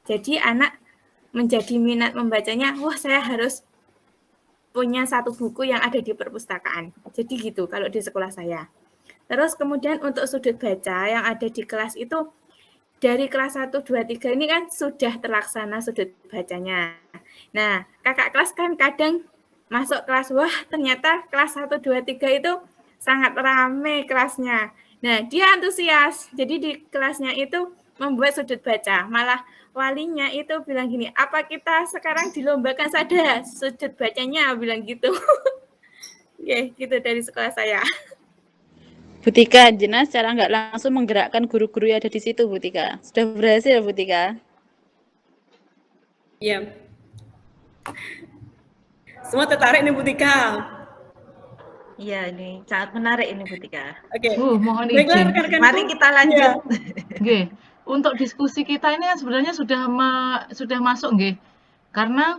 Jadi anak menjadi minat membacanya, wah saya harus punya satu buku yang ada di perpustakaan. Jadi gitu kalau di sekolah saya. Terus kemudian untuk sudut baca yang ada di kelas itu dari kelas 1, 2, 3 ini kan sudah terlaksana sudut bacanya. Nah, kakak kelas kan kadang masuk kelas, wah ternyata kelas 1, 2, 3 itu sangat ramai kelasnya. Nah, dia antusias. Jadi di kelasnya itu membuat sudut baca. Malah walinya itu bilang gini, apa kita sekarang dilombakan saja sudut bacanya, bilang gitu. Oke, gitu dari sekolah saya. Bu Tika, Jena secara nggak langsung menggerakkan guru-guru yang ada di situ, Bu Tika. Sudah berhasil, Bu Tika? Iya. Semua tertarik nih Bu Tika. Iya, ini sangat menarik ini Bu Tika. Oke. Mohon Baiklah izin. rekan-rekanku. Mari kita lanjut. Nggih, untuk diskusi kita ini sebenarnya sudah masuk nggih. Karena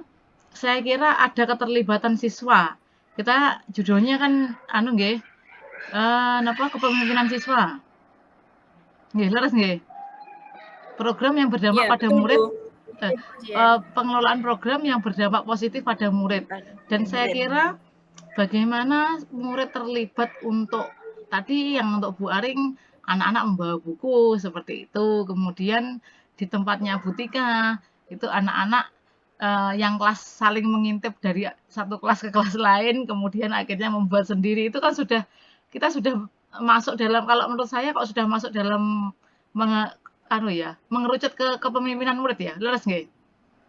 saya kira ada keterlibatan siswa. Kita judulnya kan nggih. Kepemimpinan siswa. Nggih, leres nggih. Program yang berdampak Ya, pada betul, murid. Bu. Pengelolaan program yang berdampak positif pada murid. Dan saya kira bagaimana murid terlibat untuk tadi yang untuk Bu Aring, anak-anak membawa buku seperti itu. Kemudian di tempatnya Bu Tika, itu anak-anak yang kelas saling mengintip dari satu kelas ke kelas lain, kemudian akhirnya membuat sendiri. Itu kan kita sudah masuk dalam, kalau menurut saya kok sudah masuk dalam mengerucut ke kepemimpinan murid ya, leres nggih?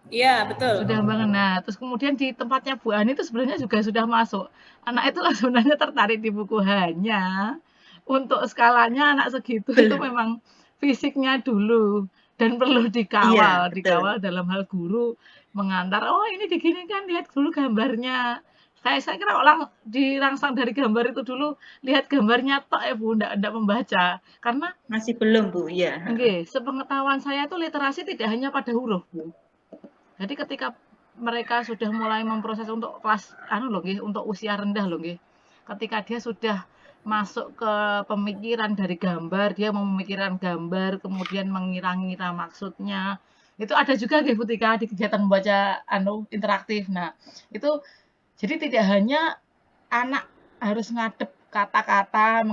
Iya, betul. Sudah banget. Nah, terus kemudian di tempatnya Bu Ani itu sebenarnya juga sudah masuk. Anak itu sebenarnya tertarik di buku, hanya untuk skalanya anak segitu itu memang fisiknya dulu dan perlu dikawal, dikawal dalam hal guru mengantar. Oh, ini diginikan, lihat dulu gambarnya. Saya kira orang dirangsang dari gambar itu dulu, lihat gambarnya tok ya Bu, enggak membaca. Karena masih belum Bu, ya. Nggih, sepengetahuan saya itu literasi tidak hanya pada huruf, Bu. Jadi ketika mereka sudah mulai memproses untuk kelas untuk usia rendah loh nggih. Ketika dia sudah masuk ke pemikiran dari gambar, dia mau memikirkan gambar, kemudian mengira-ngira maksudnya. Itu ada juga nggih Bu Tika di kegiatan membaca interaktif. Nah, itu jadi tidak hanya anak harus ngadep kata-kata,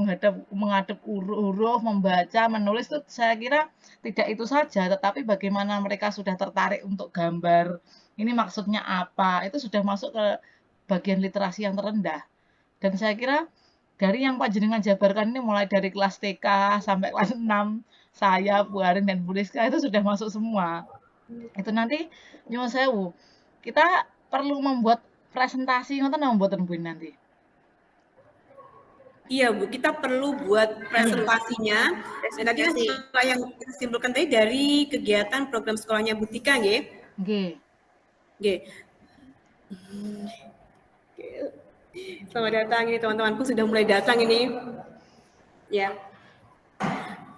menghadap huruf, membaca, menulis itu saya kira tidak itu saja, tetapi bagaimana mereka sudah tertarik untuk gambar, ini maksudnya apa, itu sudah masuk ke bagian literasi yang terendah. Dan saya kira dari yang panjenengan jabarkan ini mulai dari kelas TK sampai kelas 6, saya, Bu Arin, dan Bu Rizka itu sudah masuk semua. Itu nanti nyuwun sewu, kita perlu membuat presentasi ngoten mboten Bu nanti. Iya Bu, kita perlu buat presentasinya. Dan tadi kan setelah yang kita simpulkan tadi dari kegiatan program sekolahnya Bu Tika, nggih? Nggih. Nggih. Selamat datang, ini teman-temanku sudah mulai datang ini. Ya.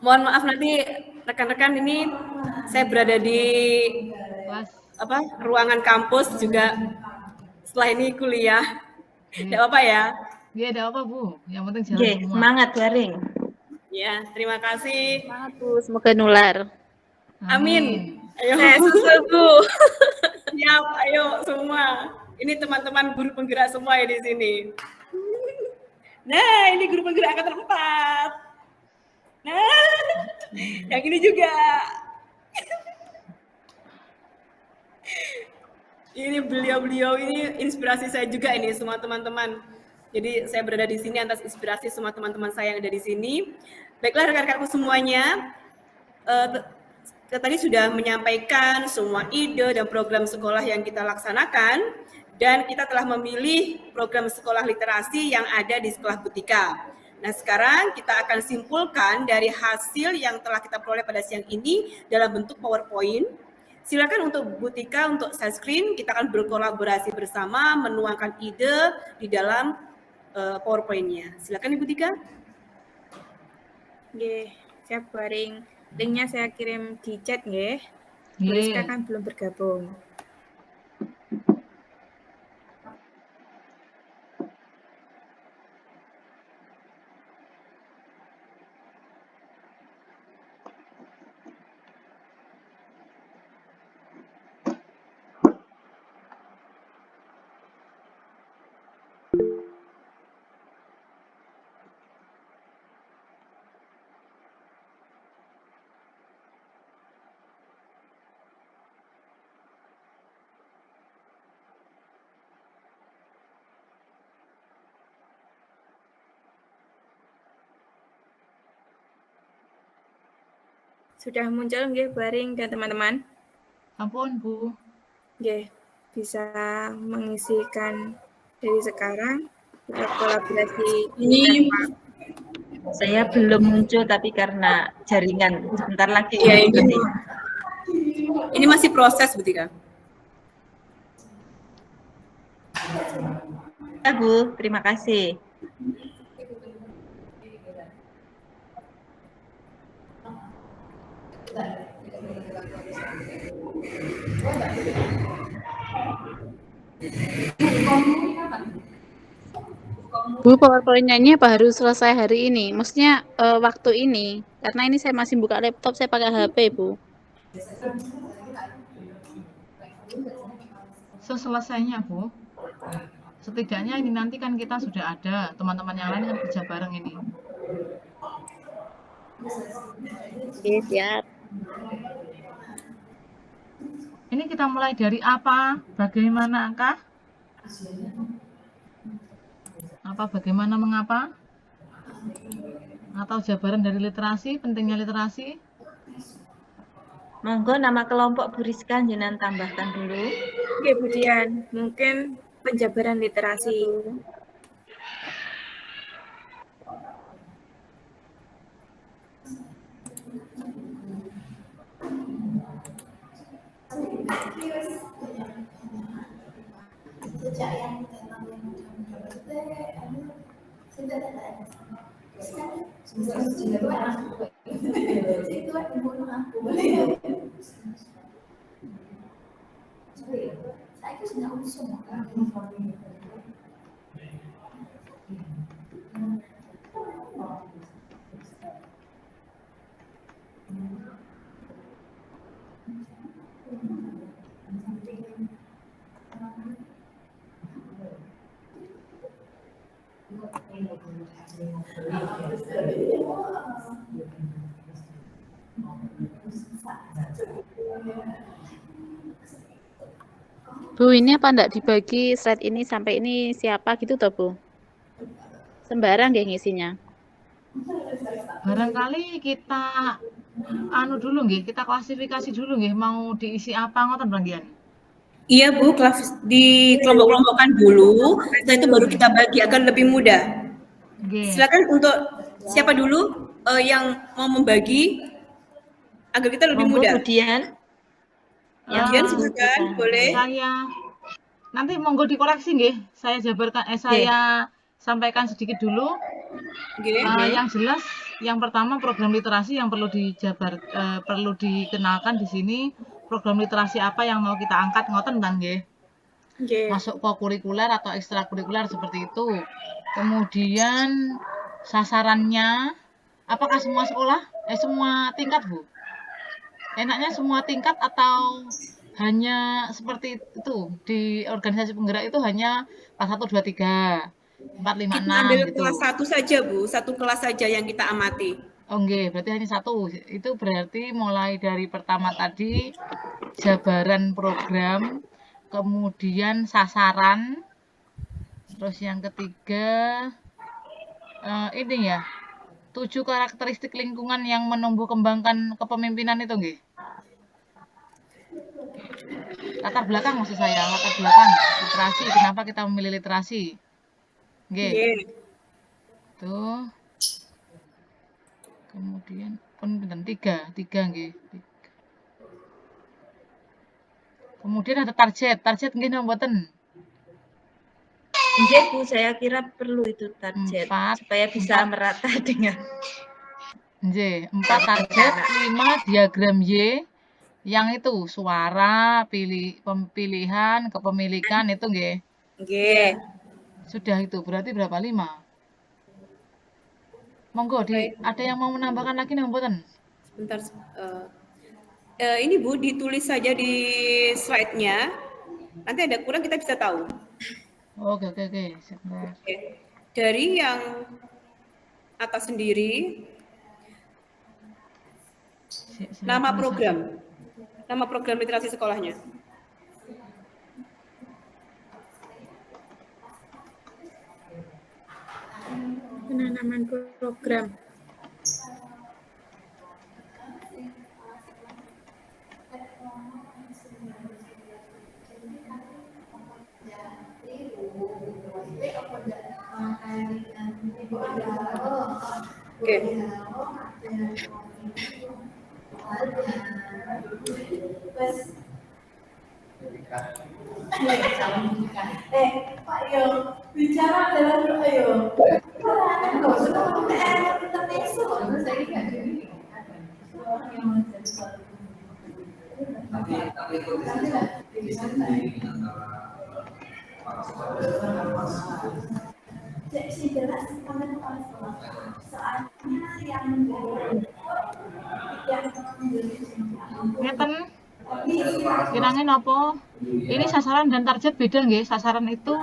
Mohon maaf nanti rekan-rekan, ini saya berada di ruangan kampus juga. Setelah ini kuliah. Tidak apa ya? Iya, tidak apa Bu. Yang penting jalan semua. Semangat Waring. Ya, terima kasih. Semangat Bu, semoga nular. Amin. Ayo. Saya susul Bu. Siap, ayo semua. Ini teman-teman guru penggerak semua ya di sini. Nah, ini guru penggerak angkatan 4. Nah, yang ini juga. Ini beliau-beliau ini inspirasi saya juga ini semua teman-teman. Jadi saya berada di sini atas inspirasi semua teman-teman saya yang ada di sini. Baiklah rekan-rekanku semuanya, tadi sudah menyampaikan semua ide dan program sekolah yang kita laksanakan, dan kita telah memilih program sekolah literasi yang ada di Sekolah Butika. Nah, sekarang kita akan simpulkan dari hasil yang telah kita peroleh pada siang ini dalam bentuk PowerPoint. Silakan untuk Butika, untuk share screen, kita akan berkolaborasi bersama menuangkan ide di dalam PowerPoint-nya. Silakan Ibu Tika. Nggih, siap Waring. Linknya saya kirim di chat nggih. Nggih. Kan belum bergabung. Sudah muncul nggih Waring dan teman-teman? Ampun Bu. Nggih, bisa mengisikan dari sekarang. Kita kolaborasi ini. Saya belum muncul tapi karena jaringan sebentar lagi. Ya, ini masih proses Bu Tika. Ya Bu, terima kasih. Bu, PowerPoint-nya ini apa harus selesai hari ini? Maksudnya waktu ini, karena ini saya masih buka laptop, saya pakai HP, Bu. Seselesainya Bu. Setidaknya ini nanti kan kita sudah ada, teman-teman yang lain kan kerja bareng ini. Oke, siap. Ini kita mulai dari apa? Bagaimanakah? Apa, bagaimana, mengapa? Atau jabaran dari literasi, pentingnya literasi? Monggo nama kelompok Bu Rizka jenengan tambahkan dulu. Oke, Bu Dian, mungkin penjabaran literasi. Bu, ini apa enggak dibagi slide ini sampai ini siapa gitu toh, Bu? Sembarang nggih ngisinya. Barangkali kita dulu nggih, kita klasifikasi dulu nggih, mau diisi apa ngoten bagian? Iya Bu, di kelompok-kelompokkan dulu, setelah itu baru kita bagi akan lebih mudah. Okay. Silakan untuk siapa dulu yang mau membagi agar kita lebih mudah. Kemudian silakan, boleh. Saya nanti monggo dikoreksi nggih. Saya jabarkan saya sampaikan sedikit dulu. Yang jelas yang pertama program literasi yang perlu perlu dikenalkan di sini, program literasi apa yang mau kita angkat ngoten Bang nggih. Masuk kokurikuler atau ekstrakurikuler seperti itu. Kemudian sasarannya apakah semua sekolah? Semua tingkat, Bu? Enaknya semua tingkat atau hanya seperti itu? Di organisasi penggerak itu hanya kelas 1, 2, 3, 4, 5, 6 Kita ambil gitu. kelas 1 saja, Bu. Satu kelas saja yang kita amati. Oh nggih, berarti hanya satu. Itu berarti mulai dari pertama tadi jabaran program, kemudian sasaran, terus yang ketiga ini ya, 7 karakteristik lingkungan yang menumbuh kembangkan kepemimpinan itu nggih. Latar belakang maksud saya, latar belakang literasi, kenapa kita memilih literasi. Nggih. Tuh. Kemudian tiga nggih. Kemudian ada target nggih napa mboten? Nggih Bu, saya kira perlu itu target 4, supaya bisa merata dengan. Nggih, 4 target, 5 diagram Y yang itu suara, pemilihan, kepemilikan itu nggih. Nggih. Sudah itu, berarti berapa? 5. Monggo ada yang mau menambahkan lagi napa mboten? Sebentar. Ini Bu, ditulis saja di slide-nya. Nanti ada kurang kita bisa tahu. Oke. Sebentar. Dari yang atas sendiri, nama program literasi sekolahnya. Penanaman program. Oke. Pak Yo, bicara adalah ayo. Ngeten. Kiranya nopo? Ini sasaran dan target beda nggih. Sasaran itu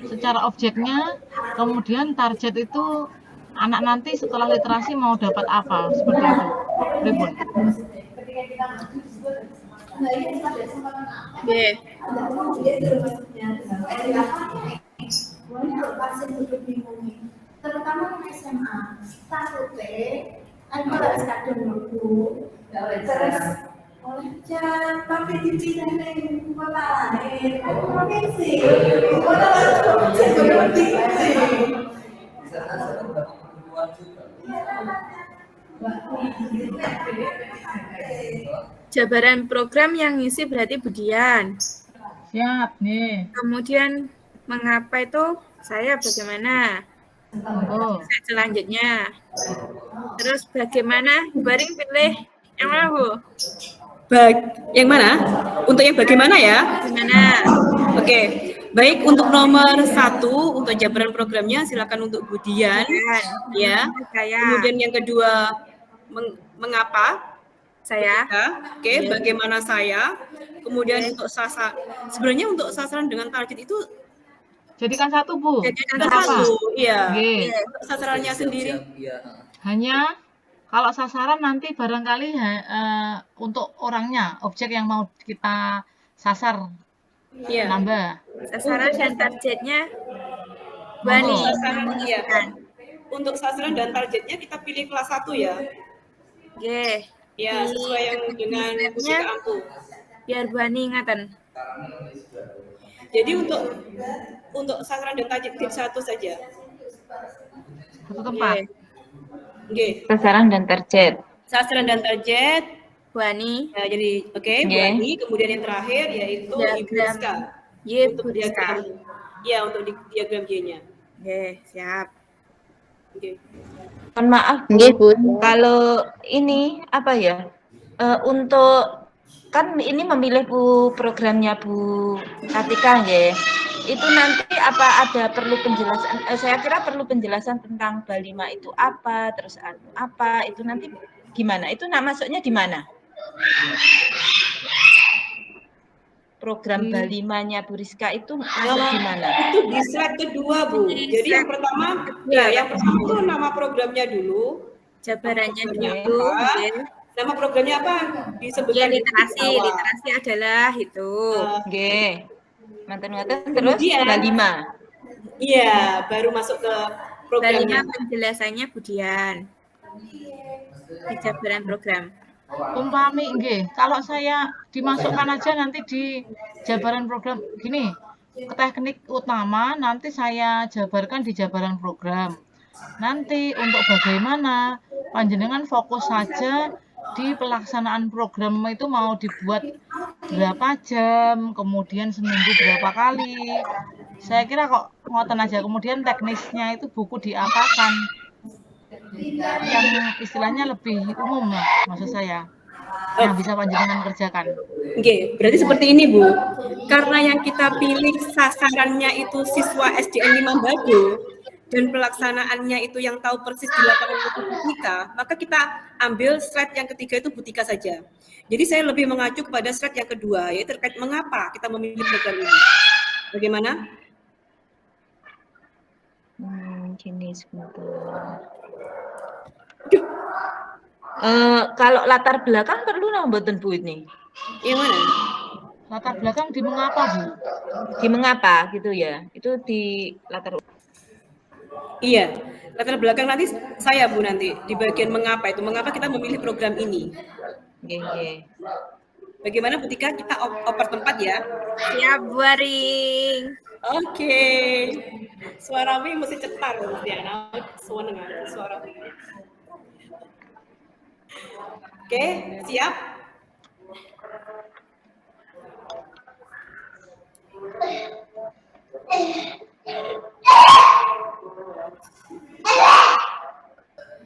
secara objeknya, kemudian target itu anak nanti setelah literasi mau dapat apa, seperti itu. Pripun? Nggih. Terutama di SMA, takutnya kan harus kadang nunggu, terus oleh jam pakai dipindah dari kota lain, provinsi, kota lain. Jabaran program yang ngisi berarti Budian. Siap nih. Kemudian mengapa itu saya bagaimana? Selanjutnya. Terus bagaimana? Baring pilih yang mana, Bu? Yang mana? Untuk yang bagaimana ya? Bagaimana? Oke. Baik, untuk nomor 1 untuk jabaran programnya silakan untuk Budian. Ya. Kemudian yang kedua mengapa? Saya. Oke, bagaimana saya? Kemudian untuk sasaran. Sebenarnya untuk sasaran dengan target itu jadikan satu, Bu. Jadikan satu, iya. Untuk sasarannya sendiri. Hanya kalau sasaran nanti barangkali untuk orangnya, objek yang mau kita sasar. Iya. Nambah. Sasaran dan targetnya Bani. Iya. Untuk sasaran dan targetnya kita pilih kelas 1 ya. Oke. Ya, sesuai yang dengan kesukaanku. Biar Bani ingatan. Jadi untuk sasaran dan target satu saja. Satu tempat. Oke. Sasaran dan target. Sasaran dan target. Bu Ani. Ya, jadi Bu Ani. Kemudian yang terakhir yaitu Ibu Rizka. Ye, untuk Bu Rizka. diagram. Ya, untuk diagram Y-nya. Oke, siap. Oke. Mohon maaf Bu, Nggih, Bu. kalau ini apa ya, untuk kan ini memilih Bu programnya Bu Katika nggih. Itu nanti apa ada perlu penjelasan, saya kira perlu penjelasan tentang Balima itu apa, terus apa, itu nanti gimana? Itu masuknya di mana? Program Balimanya Bu Rizka itu masuk di mana? Itu di slide kedua, Bu. Jadi yang pertama, yang pertama itu nama programnya dulu. Jabarannya Programnya dulu. apa? Nggih. Nama programnya apa? Ya, Disebutkan di literasi. awal. Literasi adalah itu. Nggih. Manten-manten terus Kemudian, Balima. Iya, baru masuk ke programnya. Balima penjelasannya Budian. Di jabaran program. Umpami nggih, kalau saya dimasukkan aja nanti di jabaran program gini, teknik utama nanti saya jabarkan di jabaran program. Nanti untuk bagaimana panjenengan fokus saja di pelaksanaan program itu mau dibuat berapa jam, kemudian seminggu berapa kali. Saya kira kok ngoten aja, kemudian teknisnya itu buku diapakan. Yang istilahnya lebih umum lah maksud saya, yang bisa panjenengan kerjakan. Oke, berarti seperti ini Bu, karena yang kita pilih sasarannya itu siswa SDN 5 Bado dan pelaksanaannya itu yang tahu persis di lapangan itu Butika, maka kita ambil slide yang ketiga itu Butika saja. Jadi saya lebih mengacu kepada slide yang kedua, yaitu terkait mengapa kita memilih program ini. Bagaimana? Gini sebentar. Kalau latar belakang perlu mboten Bu ini? Yang mana? Latar belakang di mengapa, Bu? Di mengapa gitu ya? Itu di latar. Iya, latar belakang nanti saya Bu nanti di bagian mengapa itu. Mengapa kita memilih program ini? Nggih. Bagaimana Butika kita oper tempat ya? Siap, Bu Aring. Oke. Suara Mi mesti cetar mesti anak suara Mi. Oke, siap?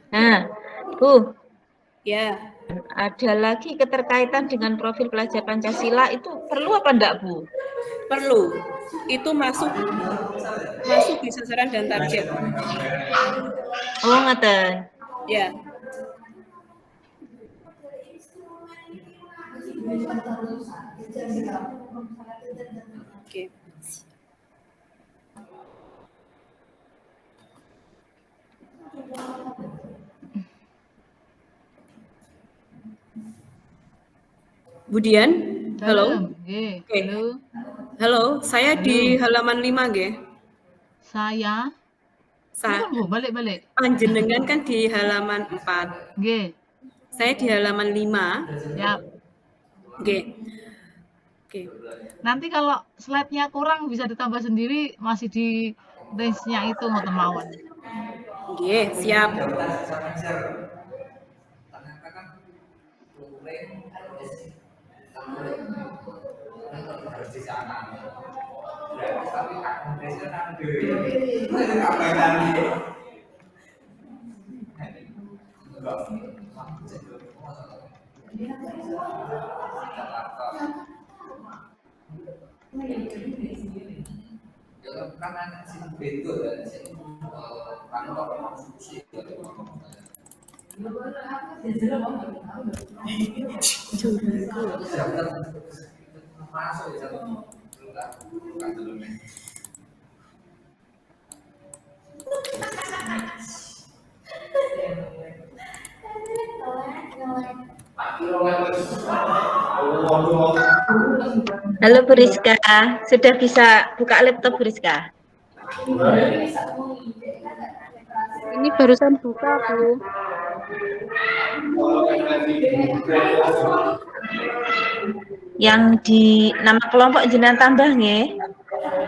Nah, Bu. Ya. Ada lagi keterkaitan dengan profil pelajar Pancasila itu perlu apa enggak, Bu? Perlu. Itu masuk di sasaran dan target. Oh, ngoten. Ya. Oke. Budian, halo. Halo. Halo, saya di halaman 5 nggih. Saya Bu, balik. Panjenengan kan di halaman 4. Nggih. Saya di halaman 5. Siap. Nggih. Oke. Nanti kalau slide-nya kurang bisa ditambah sendiri, masih di range-nya itu ngoten mawon. Nggih, siap. Halo Bu Rizka, sudah bisa buka laptop Bu Rizka? Ini barusan buka, Bu. Yang di nama kelompok jenengan tambah nggih?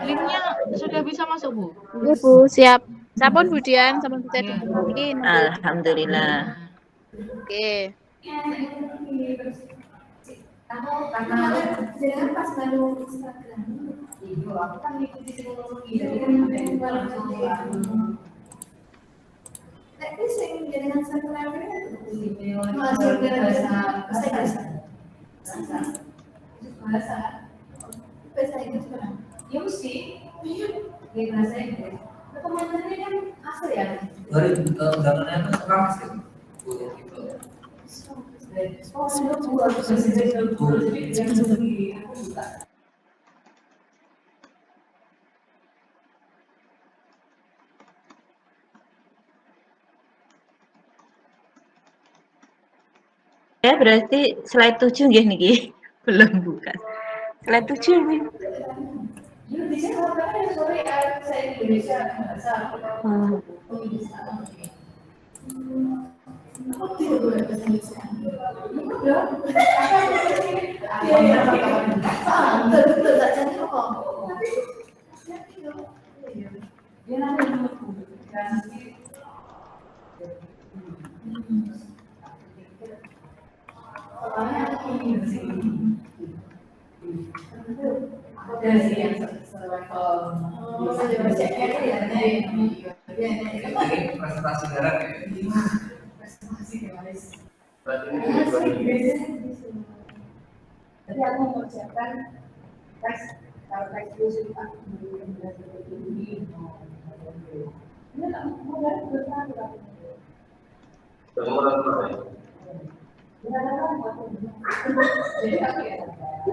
Linknya sudah bisa masuk, Bu? Iya, Bu, siap. Sampun Budian, sampun bisa dibuka. Alhamdulillah. Oke. Iya, aku kan ngikuti psikologi, jadi kan tapi sing jenengan sentral ini masuk ke bahasa Inggris mana? Ya mesti, iya bahasa Inggris. Komentarnya kan asli ya. Dari undangannya kan sekarang sih. Ya berarti slide 7 nggih niki. Belum buka. Slide 7 nih. Indonesia kan sore saya Indonesia bahasa Presentasi darat ya. Jadi aku mengucapkan teks kalau teks itu Pak ini nggak mau dari berapa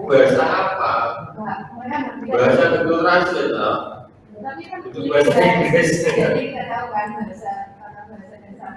bahasa apa? Bahasa deklarasi ya? Itu bahasa Inggris. Jadi kita tahu kan bahasa dasar.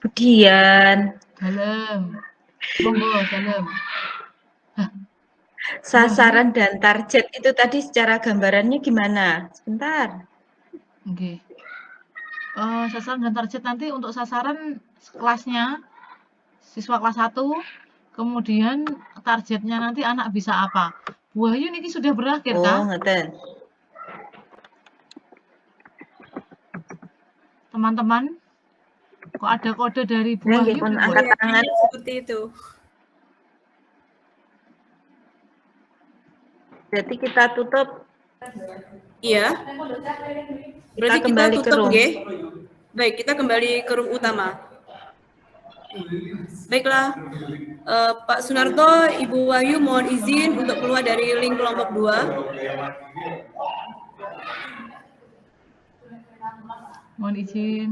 Budian, Dalem. Monggo, dalem. sasaran dan target itu tadi secara gambarannya gimana? Sebentar. Oke. Sasaran dan target nanti untuk sasaran kelasnya siswa kelas 1, kemudian targetnya nanti anak bisa apa. Bu Ayu niki sudah berakhir Oh, kah? ngeten. Teman-teman? Kok ada kode dari Bu Nggih Ayu? pun Bu? angkat tangan. Seperti itu. Berarti kita tutup. Iya. Berarti kita kembali ke tutup room. nggih. Baik, kita kembali ke room utama. Baiklah, Pak Sunarto, Ibu Wahyu mohon izin untuk keluar dari link kelompok 2. Mohon izin.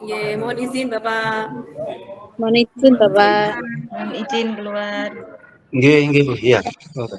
Ya, mohon izin Bapak. Mohon izin Bapak. Mohon izin keluar. Nggih, Bu. Iya. Oke.